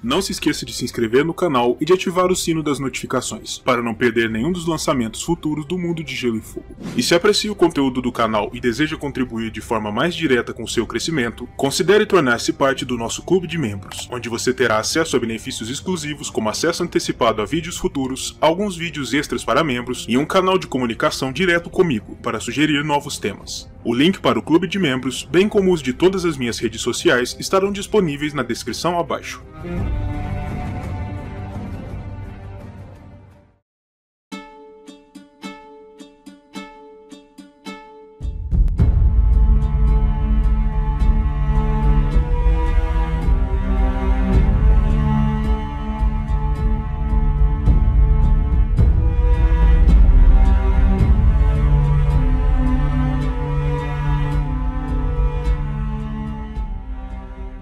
Não se esqueça de se inscrever no canal e de ativar o sino das notificações, para não perder nenhum dos lançamentos futuros do Mundo de Gelo e Fogo. E se aprecia o conteúdo do canal e deseja contribuir de forma mais direta com o seu crescimento, considere tornar-se parte do nosso clube de membros, onde você terá acesso a benefícios exclusivos como acesso antecipado a vídeos futuros, alguns vídeos extras para membros e um canal de comunicação direto comigo para sugerir novos temas. O link para o clube de membros, bem como os de todas as minhas redes sociais, estarão disponíveis na descrição abaixo.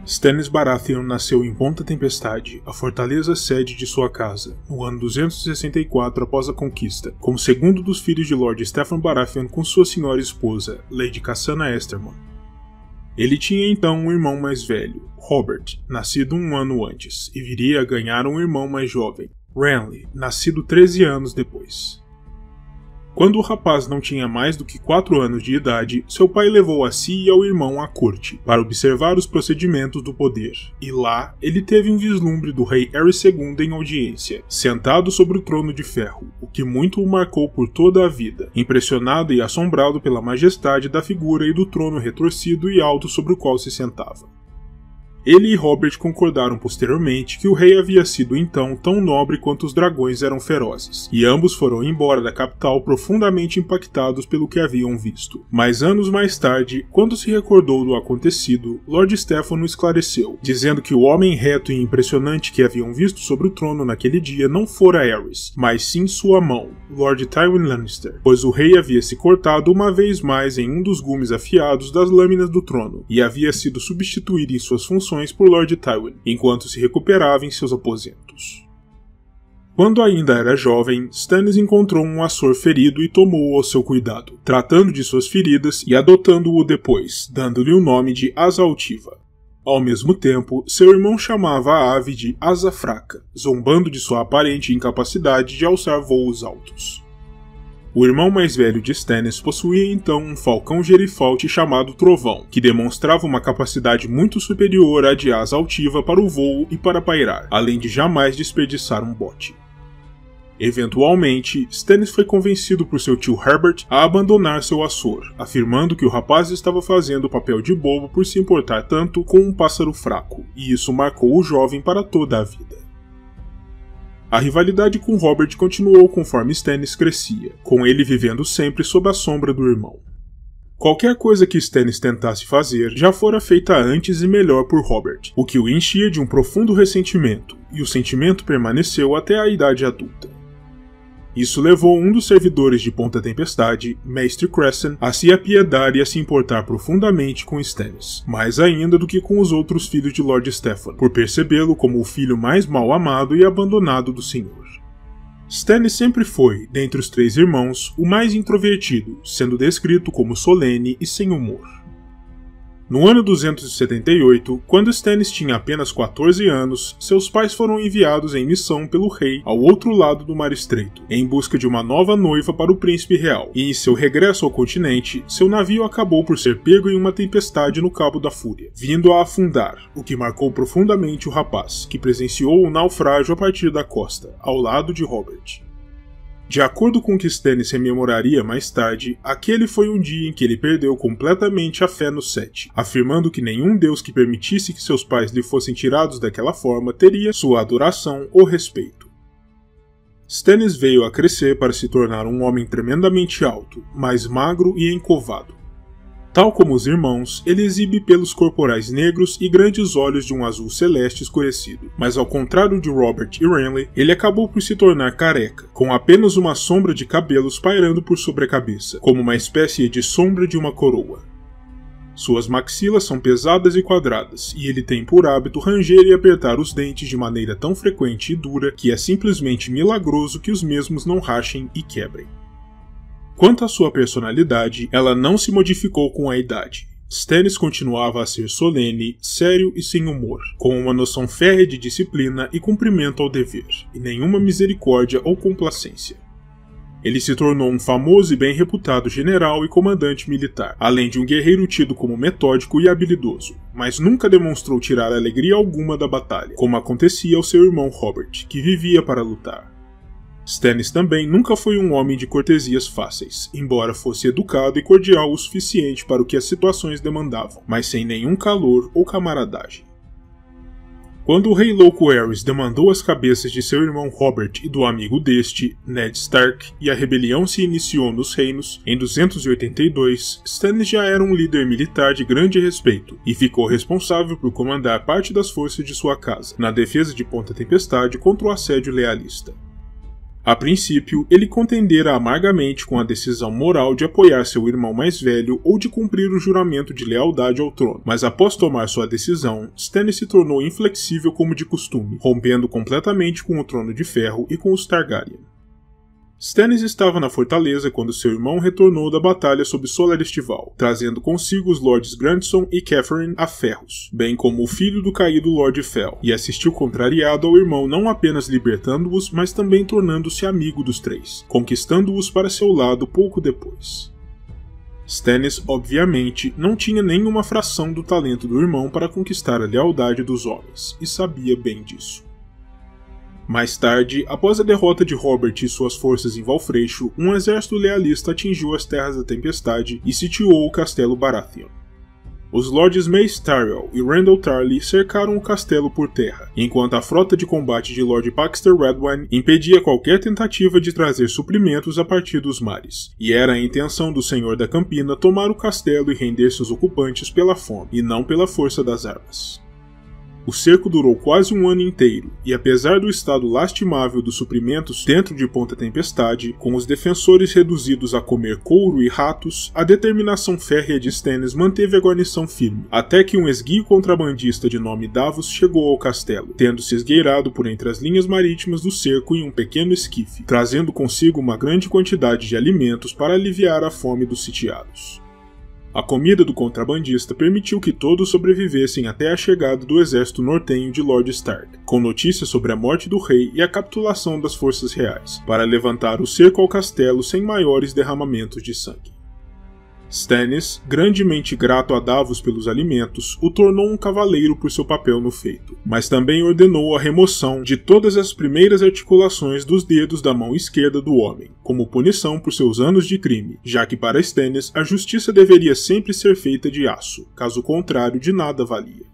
Stannis Baratheon nasceu em Ponta Tempestade, a fortaleza sede de sua casa, no ano 264 após a conquista, como segundo dos filhos de Lord Steffon Baratheon com sua senhora esposa, Lady Cassana Estermon. Ele tinha então um irmão mais velho, Robert, nascido um ano antes, e viria a ganhar um irmão mais jovem, Renly, nascido 13 anos depois. Quando o rapaz não tinha mais do que 4 anos de idade, seu pai levou a si e ao irmão à corte, para observar os procedimentos do poder, e lá ele teve um vislumbre do rei Aerys II em audiência, sentado sobre o trono de ferro, o que muito o marcou por toda a vida, impressionado e assombrado pela majestade da figura e do trono retorcido e alto sobre o qual se sentava. Ele e Robert concordaram posteriormente que o rei havia sido então tão nobre quanto os dragões eram ferozes, e ambos foram embora da capital profundamente impactados pelo que haviam visto. Mas anos mais tarde, quando se recordou do acontecido, Lord Steffon o esclareceu, dizendo que o homem reto e impressionante que haviam visto sobre o trono naquele dia não fora Aerys, mas sim sua mão, Lord Tywin Lannister, pois o rei havia se cortado uma vez mais em um dos gumes afiados das lâminas do trono, e havia sido substituído em suas funções por Lord Tywin, enquanto se recuperava em seus aposentos. Quando ainda era jovem, Stannis encontrou um Açor ferido e tomou-o ao seu cuidado, tratando de suas feridas e adotando-o depois, dando-lhe o nome de Asa Altiva. Ao mesmo tempo, seu irmão chamava a ave de Asa Fraca, zombando de sua aparente incapacidade de alçar voos altos. O irmão mais velho de Stannis possuía então um falcão gerifalte chamado Trovão, que demonstrava uma capacidade muito superior à de Asa Altiva para o voo e para pairar, além de jamais desperdiçar um bote. Eventualmente, Stannis foi convencido por seu tio Herbert a abandonar seu Açor, afirmando que o rapaz estava fazendo o papel de bobo por se importar tanto com um pássaro fraco, e isso marcou o jovem para toda a vida. A rivalidade com Robert continuou conforme Stannis crescia, com ele vivendo sempre sob a sombra do irmão. Qualquer coisa que Stannis tentasse fazer já fora feita antes e melhor por Robert, o que o enchia de um profundo ressentimento, e o sentimento permaneceu até a idade adulta. Isso levou um dos servidores de Ponta Tempestade, Maester Cressen, a se apiedar e a se importar profundamente com Stannis, mais ainda do que com os outros filhos de Lord Steffon, por percebê-lo como o filho mais mal amado e abandonado do senhor. Stannis sempre foi, dentre os 3 irmãos, o mais introvertido, sendo descrito como solene e sem humor. No ano 278, quando Stannis tinha apenas 14 anos, seus pais foram enviados em missão pelo rei ao outro lado do Mar Estreito, em busca de uma nova noiva para o príncipe real, e em seu regresso ao continente, seu navio acabou por ser pego em uma tempestade no Cabo da Fúria, vindo a afundar, o que marcou profundamente o rapaz, que presenciou o naufrágio a partir da costa, ao lado de Robert. De acordo com o que Stannis rememoraria mais tarde, aquele foi um dia em que ele perdeu completamente a fé no Sete, afirmando que nenhum deus que permitisse que seus pais lhe fossem tirados daquela forma teria sua adoração ou respeito. Stannis veio a crescer para se tornar um homem tremendamente alto, mais magro e encovado. Tal como os irmãos, ele exibe pelos corporais negros e grandes olhos de um azul celeste escurecido, mas ao contrário de Robert e Renly, ele acabou por se tornar careca, com apenas uma sombra de cabelos pairando por sobre a cabeça, como uma espécie de sombra de uma coroa. Suas maxilas são pesadas e quadradas, e ele tem por hábito ranger e apertar os dentes de maneira tão frequente e dura que é simplesmente milagroso que os mesmos não rachem e quebrem. Quanto à sua personalidade, ela não se modificou com a idade. Stannis continuava a ser solene, sério e sem humor, com uma noção férrea de disciplina e cumprimento ao dever, e nenhuma misericórdia ou complacência. Ele se tornou um famoso e bem reputado general e comandante militar, além de um guerreiro tido como metódico e habilidoso, mas nunca demonstrou tirar alegria alguma da batalha, como acontecia ao seu irmão Robert, que vivia para lutar. Stannis também nunca foi um homem de cortesias fáceis, embora fosse educado e cordial o suficiente para o que as situações demandavam, mas sem nenhum calor ou camaradagem. Quando o rei louco Aerys demandou as cabeças de seu irmão Robert e do amigo deste, Ned Stark, e a rebelião se iniciou nos Reinos, em 282, Stannis já era um líder militar de grande respeito, e ficou responsável por comandar parte das forças de sua casa, na defesa de Ponta Tempestade contra o assédio lealista. A princípio, ele contendera amargamente com a decisão moral de apoiar seu irmão mais velho ou de cumprir o juramento de lealdade ao trono, mas após tomar sua decisão, Stannis se tornou inflexível como de costume, rompendo completamente com o Trono de Ferro e com os Targaryen. Stannis estava na fortaleza quando seu irmão retornou da batalha sob Solar Estival, trazendo consigo os Lords Grandson e Catherine a ferros, bem como o filho do caído Lord Fel, e assistiu contrariado ao irmão não apenas libertando-os, mas também tornando-se amigo dos três, conquistando-os para seu lado pouco depois. Stannis, obviamente, não tinha nenhuma fração do talento do irmão para conquistar a lealdade dos homens, e sabia bem disso. Mais tarde, após a derrota de Robert e suas forças em Valfreixo, um exército lealista atingiu as Terras da Tempestade e sitiou o castelo Baratheon. Os Lords Mace Tyrell e Randyll Tarly cercaram o castelo por terra, enquanto a frota de combate de Lord Baxter Redwyne impedia qualquer tentativa de trazer suprimentos a partir dos mares, e era a intenção do Senhor da Campina tomar o castelo e render seus ocupantes pela fome, e não pela força das armas. O cerco durou quase um ano inteiro, e apesar do estado lastimável dos suprimentos dentro de Ponta Tempestade, com os defensores reduzidos a comer couro e ratos, a determinação férrea de Stannis manteve a guarnição firme, até que um esguio contrabandista de nome Davos chegou ao castelo, tendo se esgueirado por entre as linhas marítimas do cerco em um pequeno esquife, trazendo consigo uma grande quantidade de alimentos para aliviar a fome dos sitiados. A comida do contrabandista permitiu que todos sobrevivessem até a chegada do exército nortenho de Lord Stark, com notícias sobre a morte do rei e a capitulação das forças reais, para levantar o cerco ao castelo sem maiores derramamentos de sangue. Stannis, grandemente grato a Davos pelos alimentos, o tornou um cavaleiro por seu papel no feito, mas também ordenou a remoção de todas as primeiras articulações dos dedos da mão esquerda do homem, como punição por seus anos de crime, já que para Stannis a justiça deveria sempre ser feita de aço, caso contrário de nada valia.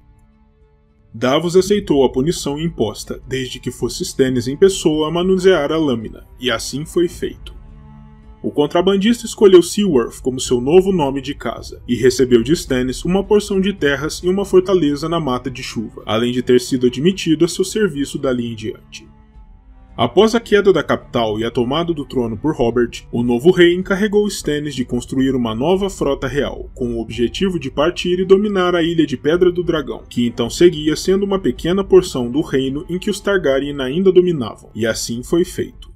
Davos aceitou a punição imposta, desde que fosse Stannis em pessoa a manusear a lâmina, e assim foi feito. O contrabandista escolheu Seaworth como seu novo nome de casa, e recebeu de Stannis uma porção de terras e uma fortaleza na Mata de Chuva, além de ter sido admitido a seu serviço dali em diante. Após a queda da capital e a tomada do trono por Robert, o novo rei encarregou Stannis de construir uma nova frota real, com o objetivo de partir e dominar a Ilha de Pedra do Dragão, que então seguia sendo uma pequena porção do reino em que os Targaryen ainda dominavam, e assim foi feito.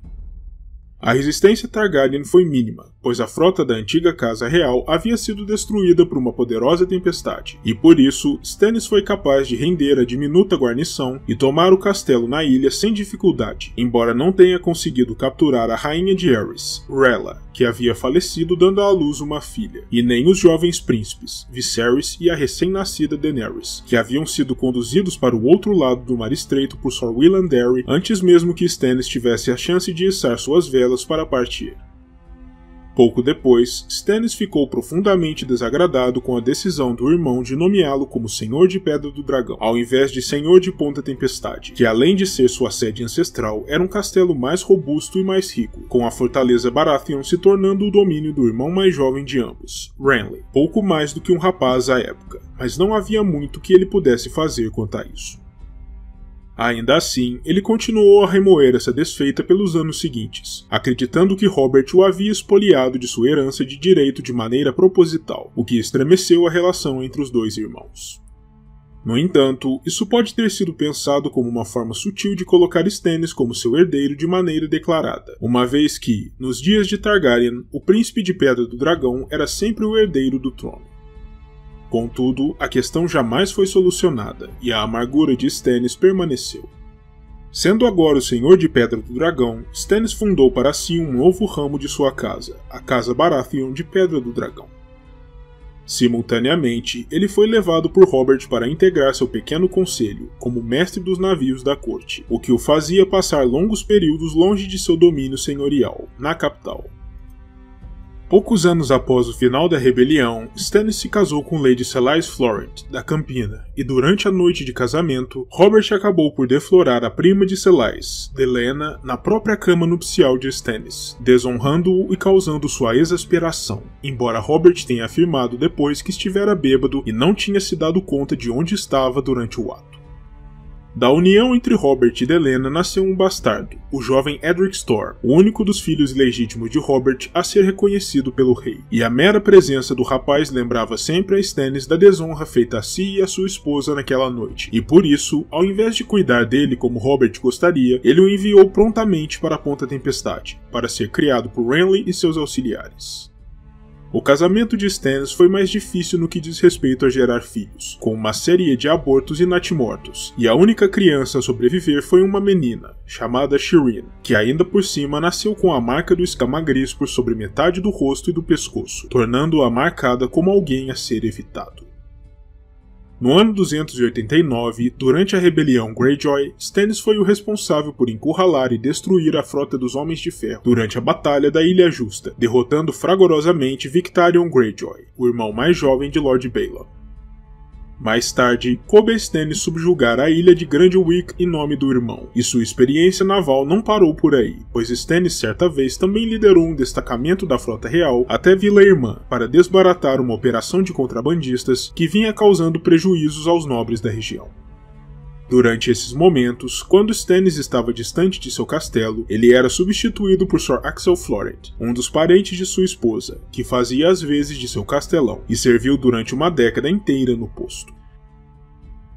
A resistência Targaryen foi mínima, pois a frota da antiga Casa Real havia sido destruída por uma poderosa tempestade, e por isso Stannis foi capaz de render a diminuta guarnição e tomar o castelo na ilha sem dificuldade, embora não tenha conseguido capturar a rainha de Aerys, Rhaella, que havia falecido dando à luz uma filha, e nem os jovens príncipes, Viserys e a recém-nascida Daenerys, que haviam sido conduzidos para o outro lado do Mar Estreito por Sir William Darry antes mesmo que Stannis tivesse a chance de içar suas velas para partir. Pouco depois, Stannis ficou profundamente desagradado com a decisão do irmão de nomeá-lo como Senhor de Pedra do Dragão, ao invés de Senhor de Ponta Tempestade, que além de ser sua sede ancestral, era um castelo mais robusto e mais rico, com a fortaleza Baratheon se tornando o domínio do irmão mais jovem de ambos, Renly, pouco mais do que um rapaz à época, mas não havia muito que ele pudesse fazer quanto a isso. Ainda assim, ele continuou a remoer essa desfeita pelos anos seguintes, acreditando que Robert o havia expoliado de sua herança de direito de maneira proposital, o que estremeceu a relação entre os dois irmãos. No entanto, isso pode ter sido pensado como uma forma sutil de colocar Stannis como seu herdeiro de maneira declarada, uma vez que, nos dias de Targaryen, o príncipe de Pedra do Dragão era sempre o herdeiro do trono. Contudo, a questão jamais foi solucionada, e a amargura de Stannis permaneceu. Sendo agora o Senhor de Pedra do Dragão, Stannis fundou para si um novo ramo de sua casa, a Casa Baratheon de Pedra do Dragão. Simultaneamente, ele foi levado por Robert para integrar seu pequeno conselho, como mestre dos navios da corte, o que o fazia passar longos períodos longe de seu domínio senhorial, na capital. Poucos anos após o final da rebelião, Stannis se casou com Lady Selais Florent, da Campina, e durante a noite de casamento, Robert acabou por deflorar a prima de Selais, Delaena, na própria cama nupcial de Stannis, desonrando-o e causando sua exasperação, embora Robert tenha afirmado depois que estivera bêbado e não tinha se dado conta de onde estava durante o ato. Da união entre Robert e Delaena nasceu um bastardo, o jovem Edric Storm, o único dos filhos ilegítimos de Robert a ser reconhecido pelo rei, e a mera presença do rapaz lembrava sempre a Stannis da desonra feita a si e a sua esposa naquela noite, e por isso, ao invés de cuidar dele como Robert gostaria, ele o enviou prontamente para a Ponta Tempestade, para ser criado por Renly e seus auxiliares. O casamento de Stannis foi mais difícil no que diz respeito a gerar filhos, com uma série de abortos e natimortos, e a única criança a sobreviver foi uma menina, chamada Shireen, que ainda por cima nasceu com a marca do escama gris por sobre metade do rosto e do pescoço, tornando-a marcada como alguém a ser evitado. No ano 289, durante a rebelião Greyjoy, Stannis foi o responsável por encurralar e destruir a frota dos Homens de Ferro durante a Batalha da Ilha Justa, derrotando fragorosamente Victarion Greyjoy, o irmão mais jovem de Lord Baelon. Mais tarde, coube a Stannis subjugar a ilha de Grand Wick em nome do irmão, e sua experiência naval não parou por aí, pois Stannis certa vez também liderou um destacamento da frota real até Vila Irmã para desbaratar uma operação de contrabandistas que vinha causando prejuízos aos nobres da região. Durante esses momentos, quando Stannis estava distante de seu castelo, ele era substituído por Sir Axel Florent, um dos parentes de sua esposa, que fazia as vezes de seu castelão, e serviu durante uma década inteira no posto.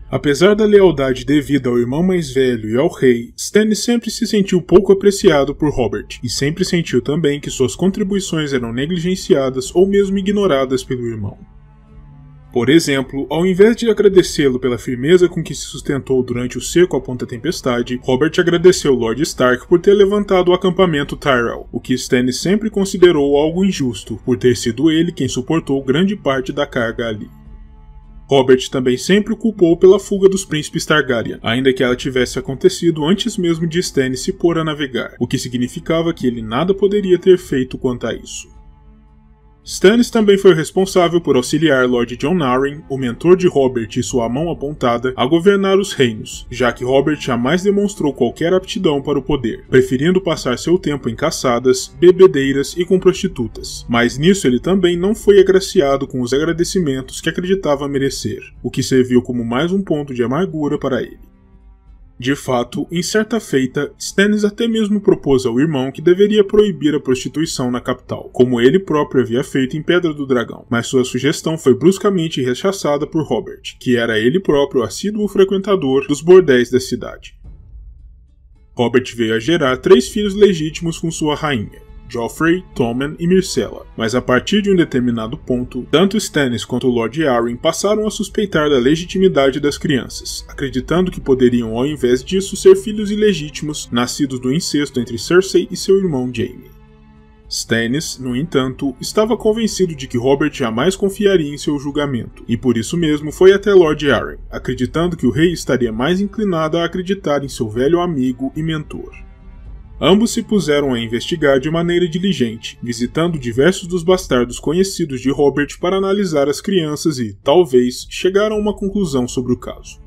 Apesar da lealdade devida ao irmão mais velho e ao rei, Stannis sempre se sentiu pouco apreciado por Robert, e sempre sentiu também que suas contribuições eram negligenciadas ou mesmo ignoradas pelo irmão. Por exemplo, ao invés de agradecê-lo pela firmeza com que se sustentou durante o cerco à Ponta Tempestade, Robert agradeceu Lord Stark por ter levantado o acampamento Tyrell, o que Stannis sempre considerou algo injusto, por ter sido ele quem suportou grande parte da carga ali. Robert também sempre o culpou pela fuga dos príncipes Targaryen, ainda que ela tivesse acontecido antes mesmo de Stannis se pôr a navegar, o que significava que ele nada poderia ter feito quanto a isso. Stannis também foi responsável por auxiliar Lord Jon Arryn, o mentor de Robert e sua mão apontada, a governar os reinos, já que Robert jamais demonstrou qualquer aptidão para o poder, preferindo passar seu tempo em caçadas, bebedeiras e com prostitutas. Mas nisso ele também não foi agraciado com os agradecimentos que acreditava merecer, o que serviu como mais um ponto de amargura para ele. De fato, em certa feita, Stannis até mesmo propôs ao irmão que deveria proibir a prostituição na capital, como ele próprio havia feito em Pedra do Dragão, mas sua sugestão foi bruscamente rechaçada por Robert, que era ele próprio assíduo frequentador dos bordéis da cidade. Robert veio a gerar 3 filhos legítimos com sua rainha, Joffrey, Tommen e Myrcella, mas a partir de um determinado ponto, tanto Stannis quanto Lord Arryn passaram a suspeitar da legitimidade das crianças, acreditando que poderiam ao invés disso ser filhos ilegítimos, nascidos do incesto entre Cersei e seu irmão Jaime. Stannis, no entanto, estava convencido de que Robert jamais confiaria em seu julgamento, e por isso mesmo foi até Lord Arryn, acreditando que o rei estaria mais inclinado a acreditar em seu velho amigo e mentor. Ambos se puseram a investigar de maneira diligente, visitando diversos dos bastardos conhecidos de Robert para analisar as crianças e, talvez, chegaram a uma conclusão sobre o caso.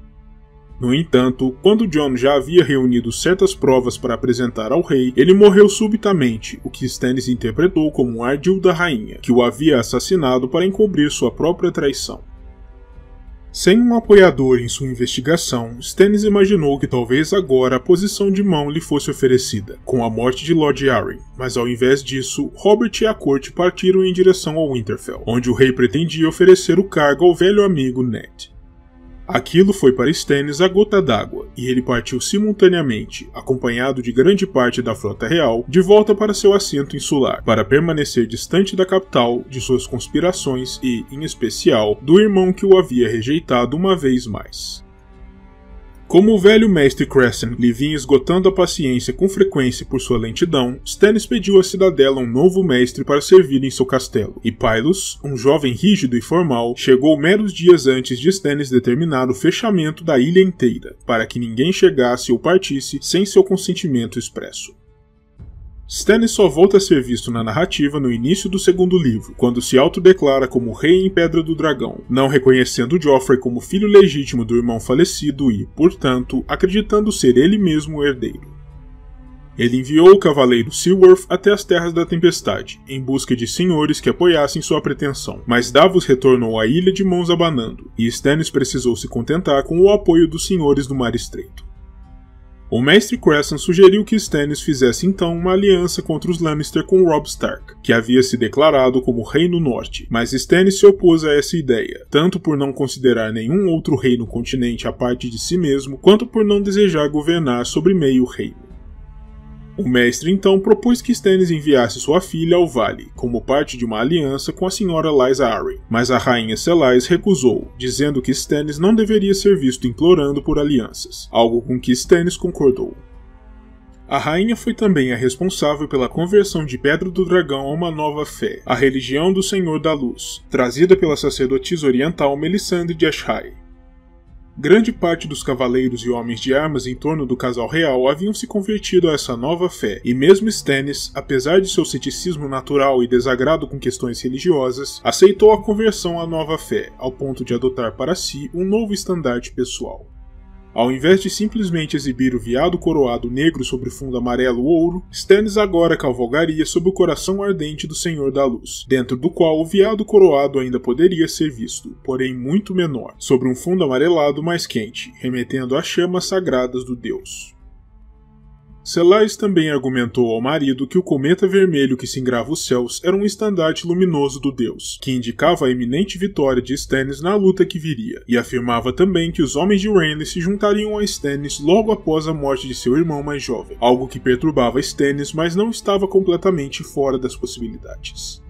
No entanto, quando Jon já havia reunido certas provas para apresentar ao rei, ele morreu subitamente, o que Stannis interpretou como um ardil da rainha, que o havia assassinado para encobrir sua própria traição. Sem um apoiador em sua investigação, Stannis imaginou que talvez agora a posição de mão lhe fosse oferecida, com a morte de Lord Arryn, mas ao invés disso, Robert e a corte partiram em direção ao Winterfell, onde o rei pretendia oferecer o cargo ao velho amigo Ned. Aquilo foi para Stannis a gota d'água, e ele partiu simultaneamente, acompanhado de grande parte da frota real, de volta para seu assento insular, para permanecer distante da capital, de suas conspirações e, em especial, do irmão que o havia rejeitado uma vez mais. Como o velho mestre Crescent lhe vinha esgotando a paciência com frequência por sua lentidão, Stannis pediu à cidadela um novo mestre para servir em seu castelo, e Pylos, um jovem rígido e formal, chegou meros dias antes de Stannis determinar o fechamento da ilha inteira, para que ninguém chegasse ou partisse sem seu consentimento expresso. Stannis só volta a ser visto na narrativa no início do segundo livro, quando se autodeclara como rei em Pedra do Dragão, não reconhecendo Joffrey como filho legítimo do irmão falecido e, portanto, acreditando ser ele mesmo o herdeiro. Ele enviou o cavaleiro Seaworth até as Terras da Tempestade, em busca de senhores que apoiassem sua pretensão, mas Davos retornou à ilha de mãos abanando, e Stannis precisou se contentar com o apoio dos senhores do Mar Estreito. O mestre Crescent sugeriu que Stannis fizesse então uma aliança contra os Lannister com Robb Stark, que havia se declarado como rei no norte, mas Stannis se opôs a essa ideia, tanto por não considerar nenhum outro rei no continente à parte de si mesmo, quanto por não desejar governar sobre meio reino. O mestre então propôs que Stannis enviasse sua filha ao vale, como parte de uma aliança com a senhora Lysa Arryn, mas a rainha Selais recusou, dizendo que Stannis não deveria ser visto implorando por alianças, algo com que Stannis concordou. A rainha foi também a responsável pela conversão de Pedra do Dragão a uma nova fé, a religião do Senhor da Luz, trazida pela sacerdotisa oriental Melisandre de Ashai. Grande parte dos cavaleiros e homens de armas em torno do casal real haviam se convertido a essa nova fé, e mesmo Stannis, apesar de seu ceticismo natural e desagrado com questões religiosas, aceitou a conversão à nova fé, ao ponto de adotar para si um novo estandarte pessoal. Ao invés de simplesmente exibir o veado coroado negro sobre fundo amarelo-ouro, Stannis agora cavalgaria sob o coração ardente do Senhor da Luz, dentro do qual o veado coroado ainda poderia ser visto, porém muito menor, sobre um fundo amarelado mais quente, remetendo às chamas sagradas do deus. Selais também argumentou ao marido que o cometa vermelho que singrava os céus era um estandarte luminoso do deus, que indicava a iminente vitória de Stannis na luta que viria, e afirmava também que os homens de Renly se juntariam a Stannis logo após a morte de seu irmão mais jovem, algo que perturbava Stannis, mas não estava completamente fora das possibilidades.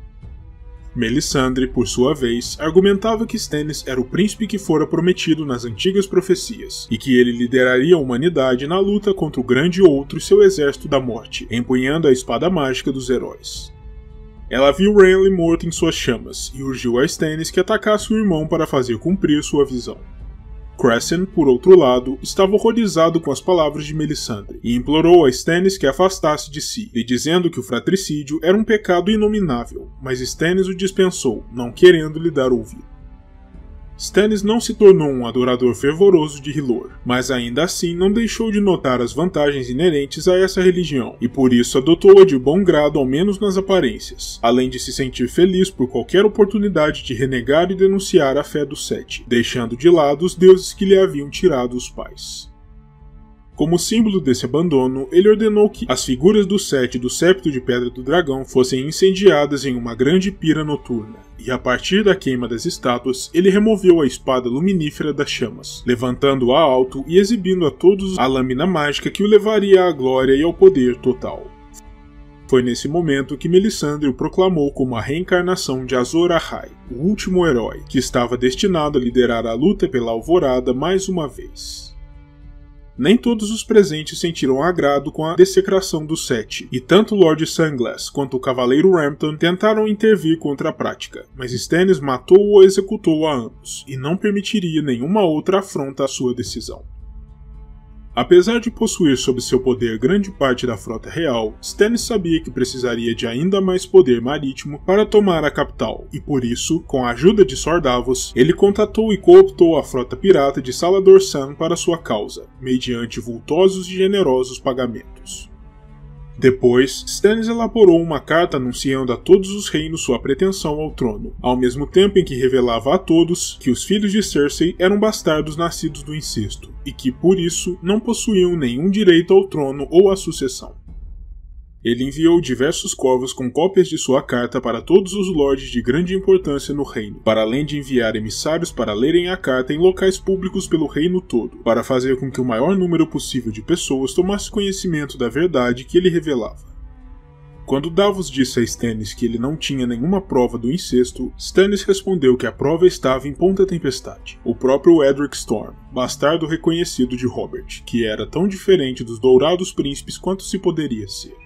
Melisandre, por sua vez, argumentava que Stannis era o príncipe que fora prometido nas antigas profecias, e que ele lideraria a humanidade na luta contra o Grande Outro e seu exército da morte, empunhando a espada mágica dos heróis. Ela viu Renly morto em suas chamas, e urgiu a Stannis que atacasse o irmão para fazer cumprir sua visão. Crescent, por outro lado, estava horrorizado com as palavras de Melisandre, e implorou a Stannis que a afastasse de si, lhe dizendo que o fratricídio era um pecado inominável, mas Stannis o dispensou, não querendo lhe dar ouvido. Stannis não se tornou um adorador fervoroso de Hylor, mas ainda assim não deixou de notar as vantagens inerentes a essa religião, e por isso adotou-a de bom grado ao menos nas aparências, além de se sentir feliz por qualquer oportunidade de renegar e denunciar a fé dos Sete, deixando de lado os deuses que lhe haviam tirado os pais. Como símbolo desse abandono, ele ordenou que as figuras dos Sete do Septo de Pedra do Dragão fossem incendiadas em uma grande pira noturna, e a partir da queima das estátuas, ele removeu a espada luminífera das chamas, levantando-a alto e exibindo a todos a lâmina mágica que o levaria à glória e ao poder total. Foi nesse momento que Melisandre o proclamou como a reencarnação de Azor Ahai, o último herói, que estava destinado a liderar a luta pela Alvorada mais uma vez. Nem todos os presentes sentiram agrado com a dessecração dos Sete, e tanto Lord Sunglass quanto o Cavaleiro Rampton tentaram intervir contra a prática, mas Stannis matou ou executou a ambos, e não permitiria nenhuma outra afronta à sua decisão. Apesar de possuir sob seu poder grande parte da frota real, Stannis sabia que precisaria de ainda mais poder marítimo para tomar a capital, e por isso, com a ajuda de Sor Davos, ele contatou e cooptou a frota pirata de Salador Saan para sua causa, mediante vultosos e generosos pagamentos. Depois, Stannis elaborou uma carta anunciando a todos os reinos sua pretensão ao trono, ao mesmo tempo em que revelava a todos que os filhos de Cersei eram bastardos nascidos do incesto, e que, por isso, não possuíam nenhum direito ao trono ou à sucessão. Ele enviou diversos corvos com cópias de sua carta para todos os lordes de grande importância no reino, para além de enviar emissários para lerem a carta em locais públicos pelo reino todo, para fazer com que o maior número possível de pessoas tomasse conhecimento da verdade que ele revelava. Quando Davos disse a Stannis que ele não tinha nenhuma prova do incesto, Stannis respondeu que a prova estava em Ponta Tempestade, o próprio Edric Storm, bastardo reconhecido de Robert, que era tão diferente dos Dourados Príncipes quanto se poderia ser.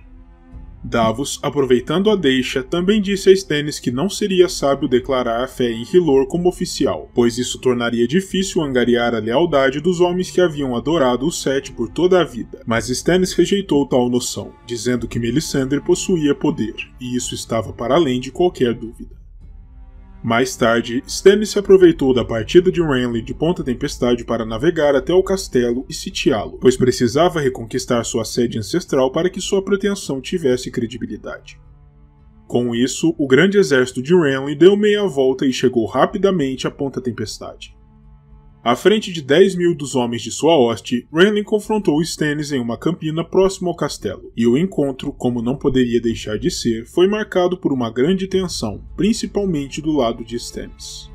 Davos, aproveitando a deixa, também disse a Stannis que não seria sábio declarar a fé em Hylor como oficial, pois isso tornaria difícil angariar a lealdade dos homens que haviam adorado o Sete por toda a vida, mas Stannis rejeitou tal noção, dizendo que Melisandre possuía poder, e isso estava para além de qualquer dúvida. Mais tarde, Stannis se aproveitou da partida de Renly de Ponta Tempestade para navegar até o castelo e sitiá-lo, pois precisava reconquistar sua sede ancestral para que sua pretensão tivesse credibilidade. Com isso, o grande exército de Renly deu meia volta e chegou rapidamente a Ponta Tempestade. À frente de 10.000 dos homens de sua hoste, Renly confrontou Stannis em uma campina próximo ao castelo, e o encontro, como não poderia deixar de ser, foi marcado por uma grande tensão, principalmente do lado de Stannis.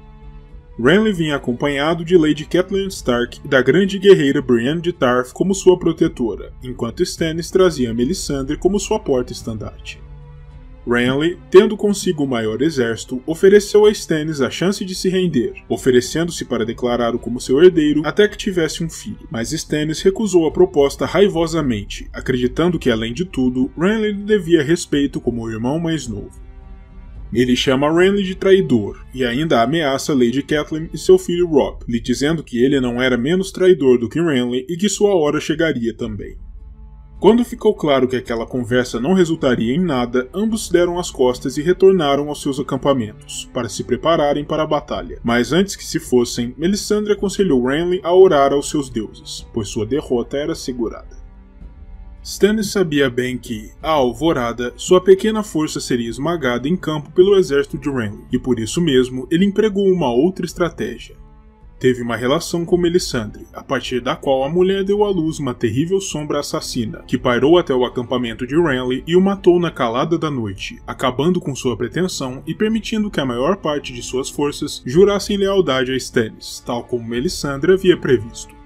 Renly vinha acompanhado de Lady Catelyn Stark e da grande guerreira Brienne de Tarth como sua protetora, enquanto Stannis trazia Melisandre como sua porta-estandarte. Renly, tendo consigo o maior exército, ofereceu a Stannis a chance de se render, oferecendo-se para declará-lo como seu herdeiro até que tivesse um filho, mas Stannis recusou a proposta raivosamente, acreditando que, além de tudo, Renly lhe devia respeito como o irmão mais novo. Ele chama Renly de traidor, e ainda ameaça Lady Catelyn e seu filho Robb, lhe dizendo que ele não era menos traidor do que Renly e que sua hora chegaria também. Quando ficou claro que aquela conversa não resultaria em nada, ambos deram as costas e retornaram aos seus acampamentos, para se prepararem para a batalha. Mas antes que se fossem, Melisandre aconselhou Renly a orar aos seus deuses, pois sua derrota era assegurada. Stannis sabia bem que, à alvorada, sua pequena força seria esmagada em campo pelo exército de Renly, e por isso mesmo ele empregou uma outra estratégia. Teve uma relação com Melisandre, a partir da qual a mulher deu à luz uma terrível sombra assassina, que pairou até o acampamento de Renly e o matou na calada da noite, acabando com sua pretensão e permitindo que a maior parte de suas forças jurassem lealdade a Stannis, tal como Melisandre havia previsto.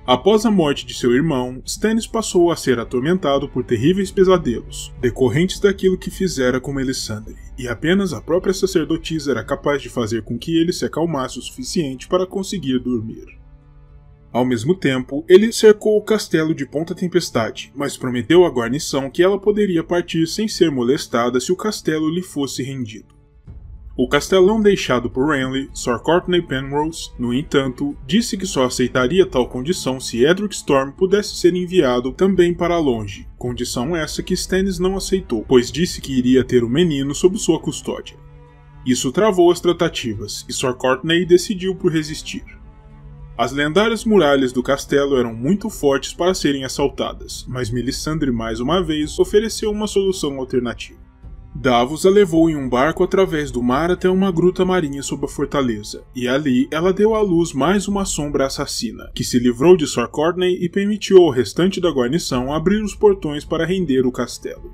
Após a morte de seu irmão, Stannis passou a ser atormentado por terríveis pesadelos, decorrentes daquilo que fizera com Melisandre, e apenas a própria sacerdotisa era capaz de fazer com que ele se acalmasse o suficiente para conseguir dormir. Ao mesmo tempo, ele cercou o castelo de Ponta Tempestade, mas prometeu à guarnição que ela poderia partir sem ser molestada se o castelo lhe fosse rendido. O castelão deixado por Renly, Sir Courtenay Penrose, no entanto, disse que só aceitaria tal condição se Edric Storm pudesse ser enviado também para longe, condição essa que Stannis não aceitou, pois disse que iria ter o menino sob sua custódia. Isso travou as tratativas, e Sir Courtenay decidiu por resistir. As lendárias muralhas do castelo eram muito fortes para serem assaltadas, mas Melisandre mais uma vez ofereceu uma solução alternativa. Davos a levou em um barco através do mar até uma gruta marinha sob a fortaleza, e ali ela deu à luz mais uma sombra assassina, que se livrou de Sir Courtenay e permitiu ao restante da guarnição abrir os portões para render o castelo.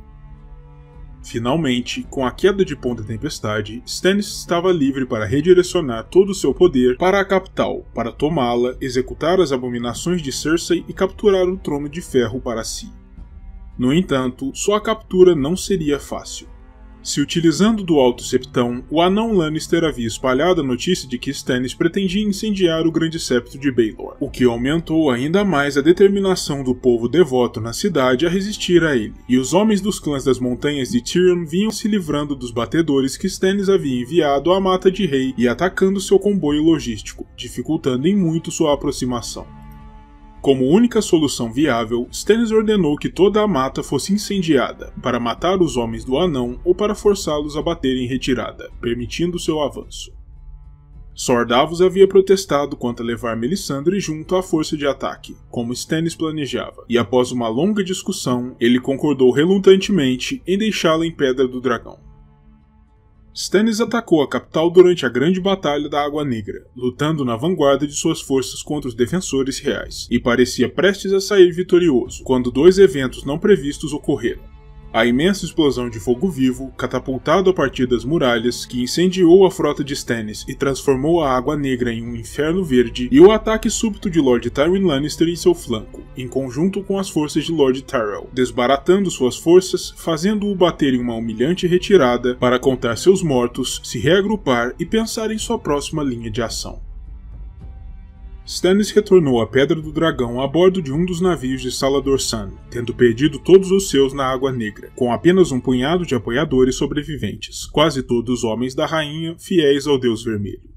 Finalmente, com a queda de Ponta Tempestade, Stannis estava livre para redirecionar todo o seu poder para a capital, para tomá-la, executar as abominações de Cersei e capturar o trono de ferro para si. No entanto, sua captura não seria fácil. Se utilizando do Alto Septão, o anão Lannister havia espalhado a notícia de que Stannis pretendia incendiar o grande septo de Baelor, o que aumentou ainda mais a determinação do povo devoto na cidade a resistir a ele, e os homens dos clãs das montanhas de Tyrion vinham se livrando dos batedores que Stannis havia enviado à Mata de Rei e atacando seu comboio logístico, dificultando em muito sua aproximação. Como única solução viável, Stannis ordenou que toda a mata fosse incendiada, para matar os homens do anão ou para forçá-los a bater em retirada, permitindo seu avanço. Sir Davos havia protestado quanto a levar Melisandre junto à força de ataque, como Stannis planejava, e após uma longa discussão, ele concordou relutantemente em deixá-la em Pedra do Dragão. Stannis atacou a capital durante a Grande Batalha da Água Negra, lutando na vanguarda de suas forças contra os defensores reais, e parecia prestes a sair vitorioso, quando dois eventos não previstos ocorreram. A imensa explosão de fogo vivo, catapultado a partir das muralhas, que incendiou a frota de Stannis e transformou a Água Negra em um inferno verde, e o ataque súbito de Lord Tywin Lannister em seu flanco, em conjunto com as forças de Lord Tyrell, desbaratando suas forças, fazendo-o bater em uma humilhante retirada para contar seus mortos, se reagrupar e pensar em sua próxima linha de ação. Stannis retornou à Pedra do Dragão a bordo de um dos navios de Salladhor Saan, tendo perdido todos os seus na Água Negra, com apenas um punhado de apoiadores sobreviventes, quase todos homens da rainha fiéis ao Deus Vermelho.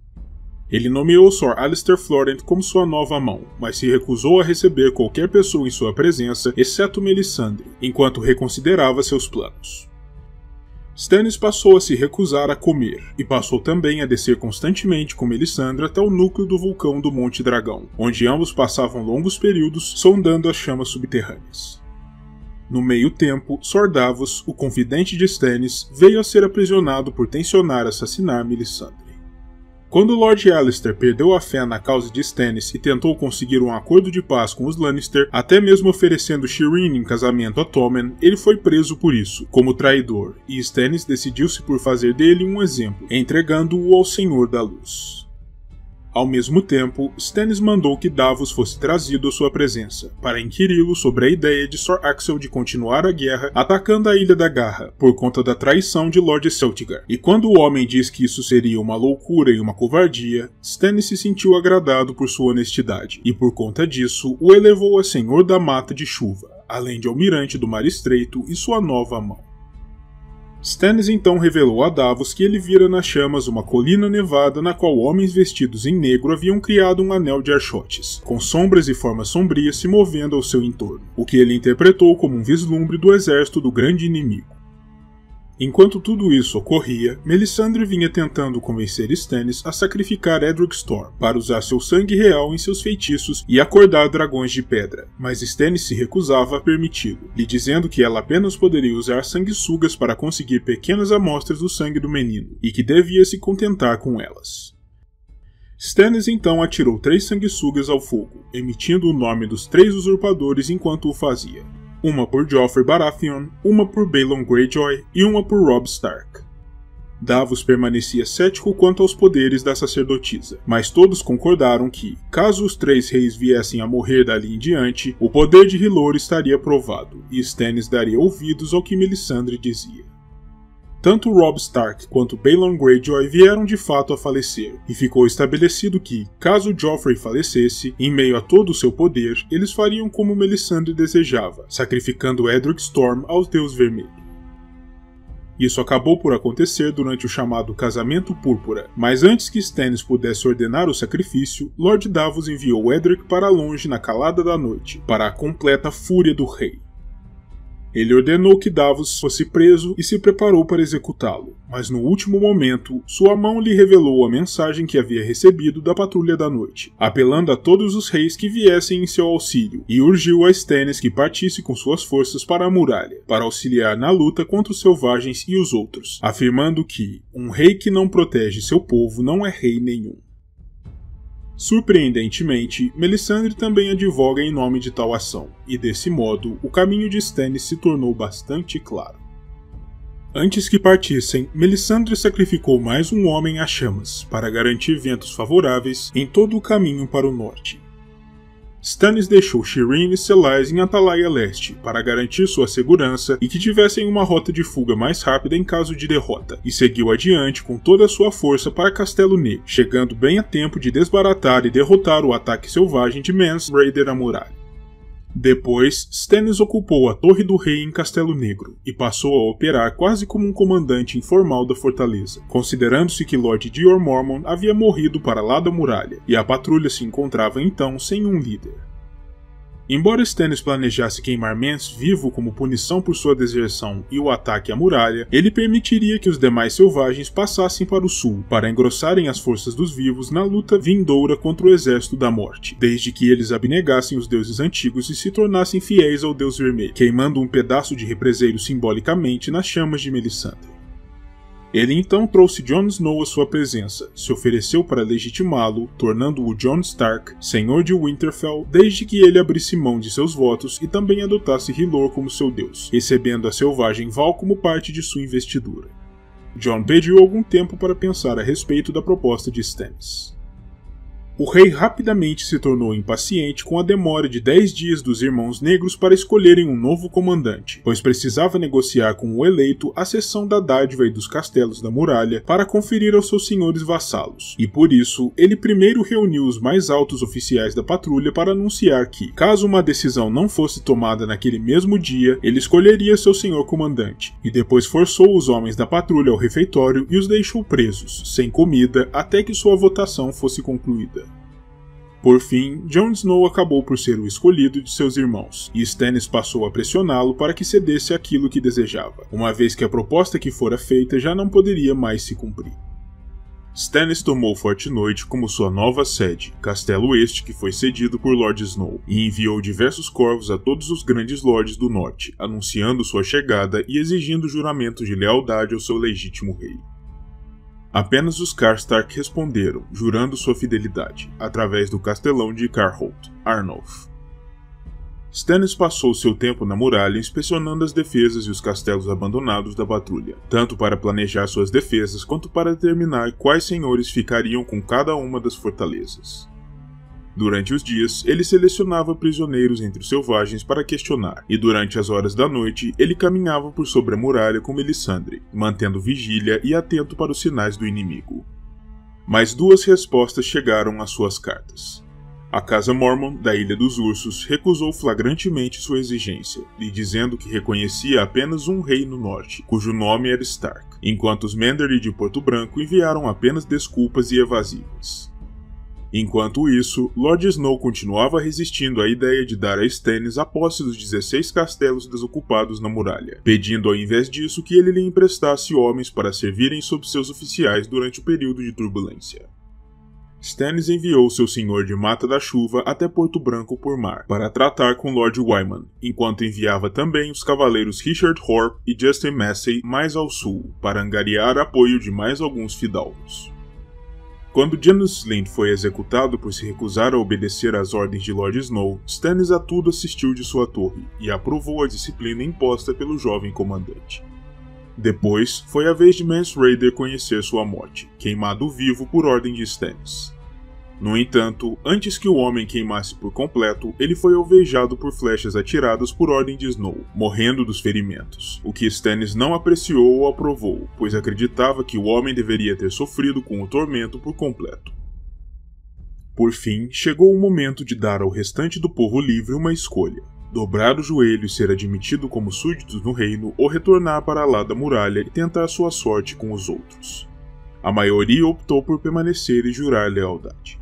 Ele nomeou Sir Alliser Florent como sua nova mão, mas se recusou a receber qualquer pessoa em sua presença, exceto Melisandre, enquanto reconsiderava seus planos. Stannis passou a se recusar a comer, e passou também a descer constantemente com Melisandre até o núcleo do vulcão do Monte Dragão, onde ambos passavam longos períodos sondando as chamas subterrâneas. No meio tempo, Sor Davos, o confidente de Stannis, veio a ser aprisionado por tensionar assassinar Melisandre. Quando Lord Alliser perdeu a fé na causa de Stannis e tentou conseguir um acordo de paz com os Lannister, até mesmo oferecendo Shireen em casamento a Tommen, ele foi preso por isso, como traidor, e Stannis decidiu-se por fazer dele um exemplo, entregando-o ao Senhor da Luz. Ao mesmo tempo, Stannis mandou que Davos fosse trazido à sua presença, para inquiri-lo sobre a ideia de Sir Axel de continuar a guerra atacando a Ilha da Garra, por conta da traição de Lord Celtigar. E quando o homem diz que isso seria uma loucura e uma covardia, Stannis se sentiu agradado por sua honestidade, e por conta disso, o elevou a Senhor da Mata de Chuva, além de Almirante do Mar Estreito e sua nova mão. Stannis então revelou a Davos que ele vira nas chamas uma colina nevada na qual homens vestidos em negro haviam criado um anel de archotes, com sombras e formas sombrias se movendo ao seu entorno, o que ele interpretou como um vislumbre do exército do grande inimigo. Enquanto tudo isso ocorria, Melisandre vinha tentando convencer Stannis a sacrificar Edric Storm para usar seu sangue real em seus feitiços e acordar dragões de pedra, mas Stannis se recusava a permiti-lo, lhe dizendo que ela apenas poderia usar sanguessugas para conseguir pequenas amostras do sangue do menino, e que devia se contentar com elas. Stannis então atirou 3 sanguessugas ao fogo, emitindo o nome dos 3 usurpadores enquanto o fazia. Uma por Joffrey Baratheon, uma por Balon Greyjoy e uma por Robb Stark. Davos permanecia cético quanto aos poderes da sacerdotisa, mas todos concordaram que, caso os 3 reis viessem a morrer dali em diante, o poder de Hylor estaria provado, e Stannis daria ouvidos ao que Melisandre dizia. Tanto Robb Stark quanto Balon Greyjoy vieram de fato a falecer, e ficou estabelecido que, caso Joffrey falecesse, em meio a todo o seu poder, eles fariam como Melisandre desejava, sacrificando Edric Storm ao Deus Vermelho. Isso acabou por acontecer durante o chamado Casamento Púrpura, mas antes que Stannis pudesse ordenar o sacrifício, Lord Davos enviou Edric para longe na calada da noite, para a completa fúria do rei. Ele ordenou que Davos fosse preso e se preparou para executá-lo, mas no último momento, sua mão lhe revelou a mensagem que havia recebido da Patrulha da Noite, apelando a todos os reis que viessem em seu auxílio, e urgiu a Stannis que partisse com suas forças para a muralha, para auxiliar na luta contra os selvagens e os outros, afirmando que um rei que não protege seu povo não é rei nenhum. Surpreendentemente, Melisandre também advoga em nome de tal ação, e desse modo, o caminho de Stannis se tornou bastante claro. Antes que partissem, Melisandre sacrificou mais um homem às chamas, para garantir ventos favoráveis em todo o caminho para o norte. Stannis deixou Shireen e Selais em Atalaia Leste, para garantir sua segurança e que tivessem uma rota de fuga mais rápida em caso de derrota, e seguiu adiante com toda a sua força para Castelo Negro, chegando bem a tempo de desbaratar e derrotar o ataque selvagem de Mance Rayder à muralha. Depois, Stannis ocupou a Torre do Rei em Castelo Negro, e passou a operar quase como um comandante informal da fortaleza, considerando-se que Lord Jeor Mormont havia morrido para lá da muralha, e a patrulha se encontrava então sem um líder. Embora Stannis planejasse queimar Mance vivo como punição por sua deserção e o ataque à muralha, ele permitiria que os demais selvagens passassem para o sul, para engrossarem as forças dos vivos na luta vindoura contra o Exército da Morte, desde que eles abnegassem os deuses antigos e se tornassem fiéis ao Deus Vermelho, queimando um pedaço de represeiro simbolicamente nas chamas de Melisandre. Ele então trouxe Jon Snow à sua presença, se ofereceu para legitimá-lo, tornando-o Jon Stark, senhor de Winterfell, desde que ele abrisse mão de seus votos e também adotasse Hylor como seu deus, recebendo a selvagem Val como parte de sua investidura. Jon pediu algum tempo para pensar a respeito da proposta de Stannis. O rei rapidamente se tornou impaciente com a demora de 10 dias dos Irmãos Negros para escolherem um novo comandante, pois precisava negociar com o eleito a cessão da dádiva e dos castelos da muralha para conferir aos seus senhores vassalos, e por isso ele primeiro reuniu os mais altos oficiais da patrulha para anunciar que, caso uma decisão não fosse tomada naquele mesmo dia, ele escolheria seu senhor comandante, e depois forçou os homens da patrulha ao refeitório e os deixou presos, sem comida, até que sua votação fosse concluída. Por fim, Jon Snow acabou por ser o escolhido de seus irmãos, e Stannis passou a pressioná-lo para que cedesse aquilo que desejava, uma vez que a proposta que fora feita já não poderia mais se cumprir. Stannis tomou Forte Noite como sua nova sede, castelo este que foi cedido por Lord Snow, e enviou diversos corvos a todos os grandes lordes do norte, anunciando sua chegada e exigindo juramento de lealdade ao seu legítimo rei. Apenas os Karstark responderam, jurando sua fidelidade, através do castelão de Carholt, Arnulf. Stannis passou seu tempo na muralha inspecionando as defesas e os castelos abandonados da patrulha, tanto para planejar suas defesas quanto para determinar quais senhores ficariam com cada uma das fortalezas. Durante os dias, ele selecionava prisioneiros entre os selvagens para questionar, e durante as horas da noite, ele caminhava por sobre a muralha com Melisandre, mantendo vigília e atento para os sinais do inimigo. Mas duas respostas chegaram às suas cartas. A Casa Mormon, da Ilha dos Ursos, recusou flagrantemente sua exigência, lhe dizendo que reconhecia apenas um rei no norte, cujo nome era Stark, enquanto os Mandarine de Porto Branco enviaram apenas desculpas e evasivas. Enquanto isso, Lord Snow continuava resistindo à ideia de dar a Stannis a posse dos 16 castelos desocupados na muralha, pedindo ao invés disso que ele lhe emprestasse homens para servirem sob seus oficiais durante o período de turbulência. Stannis enviou seu senhor de Mata da Chuva até Porto Branco por mar, para tratar com Lord Wyman, enquanto enviava também os cavaleiros Richard Horp e Justin Massey mais ao sul, para angariar apoio de mais alguns fidalgos. Quando Janos Slynt foi executado por se recusar a obedecer às ordens de Lord Snow, Stannis a tudo assistiu de sua torre, e aprovou a disciplina imposta pelo jovem comandante. Depois, foi a vez de Mance Rayder conhecer sua morte, queimado vivo por ordem de Stannis. No entanto, antes que o homem queimasse por completo, ele foi alvejado por flechas atiradas por ordem de Snow, morrendo dos ferimentos, o que Stannis não apreciou ou aprovou, pois acreditava que o homem deveria ter sofrido com o tormento por completo. Por fim, chegou o momento de dar ao restante do povo livre uma escolha: dobrar o joelho e ser admitido como súditos no reino, ou retornar para lá da muralha e tentar sua sorte com os outros. A maioria optou por permanecer e jurar lealdade.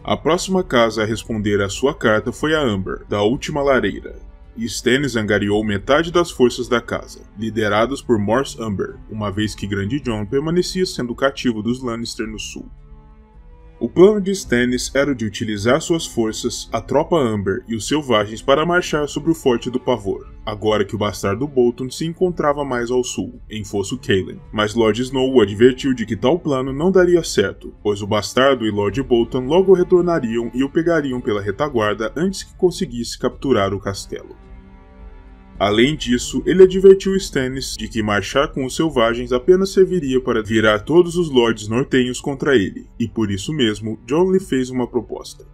A próxima casa a responder à sua carta foi a Amber, da Última Lareira, e Stannis angariou metade das forças da casa, lideradas por Mors Amber, uma vez que Grande Jon permanecia sendo cativo dos Lannister no sul. O plano de Stannis era de utilizar suas forças, a tropa Amber e os selvagens para marchar sobre o Forte do Pavor, agora que o bastardo Bolton se encontrava mais ao sul, em Fosso Caelin. Mas Lord Snow o advertiu de que tal plano não daria certo, pois o bastardo e Lord Bolton logo retornariam e o pegariam pela retaguarda antes que conseguisse capturar o castelo. Além disso, ele advertiu Stannis de que marchar com os selvagens apenas serviria para virar todos os lordes nortenhos contra ele, e por isso mesmo, Jon lhe fez uma proposta.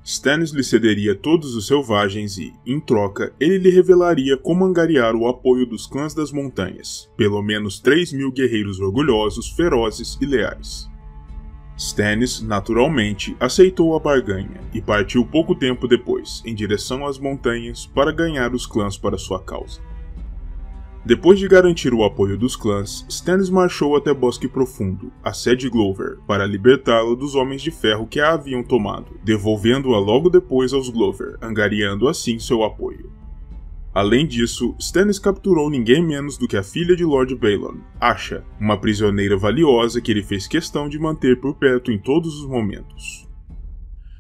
Stannis lhe cederia todos os selvagens e, em troca, ele lhe revelaria como angariar o apoio dos clãs das montanhas, pelo menos 3.000 guerreiros orgulhosos, ferozes e leais. Stannis, naturalmente, aceitou a barganha e partiu pouco tempo depois, em direção às montanhas, para ganhar os clãs para sua causa. Depois de garantir o apoio dos clãs, Stannis marchou até Bosque Profundo, a sede Glover, para libertá-la dos Homens de Ferro que a haviam tomado, devolvendo-a logo depois aos Glover, angariando assim seu apoio. Além disso, Stannis capturou ninguém menos do que a filha de Lord Baelon, Asha, uma prisioneira valiosa que ele fez questão de manter por perto em todos os momentos.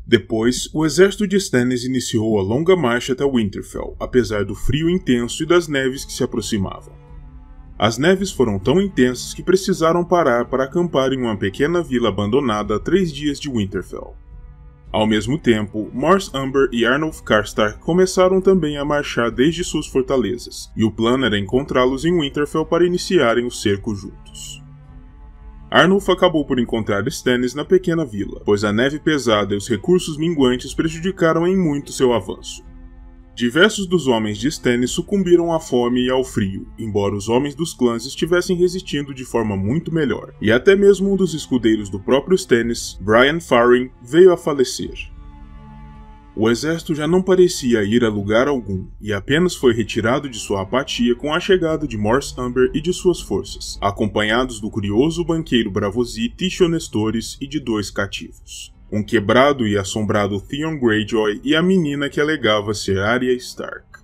Depois, o exército de Stannis iniciou a longa marcha até Winterfell, apesar do frio intenso e das neves que se aproximavam. As neves foram tão intensas que precisaram parar para acampar em uma pequena vila abandonada a 3 dias de Winterfell. Ao mesmo tempo, Mors Amber e Arnulf Karstark começaram também a marchar desde suas fortalezas, e o plano era encontrá-los em Winterfell para iniciarem o cerco juntos. Arnulf acabou por encontrar Stannis na pequena vila, pois a neve pesada e os recursos minguantes prejudicaram em muito seu avanço. Diversos dos homens de Stannis sucumbiram à fome e ao frio, embora os homens dos clãs estivessem resistindo de forma muito melhor, e até mesmo um dos escudeiros do próprio Stannis, Brian Farring, veio a falecer. O exército já não parecia ir a lugar algum, e apenas foi retirado de sua apatia com a chegada de Mors Amber e de suas forças, acompanhados do curioso banqueiro Braavosi Tycho Nestores e de 2 cativos. Um quebrado e assombrado Theon Greyjoy e a menina que alegava ser Arya Stark.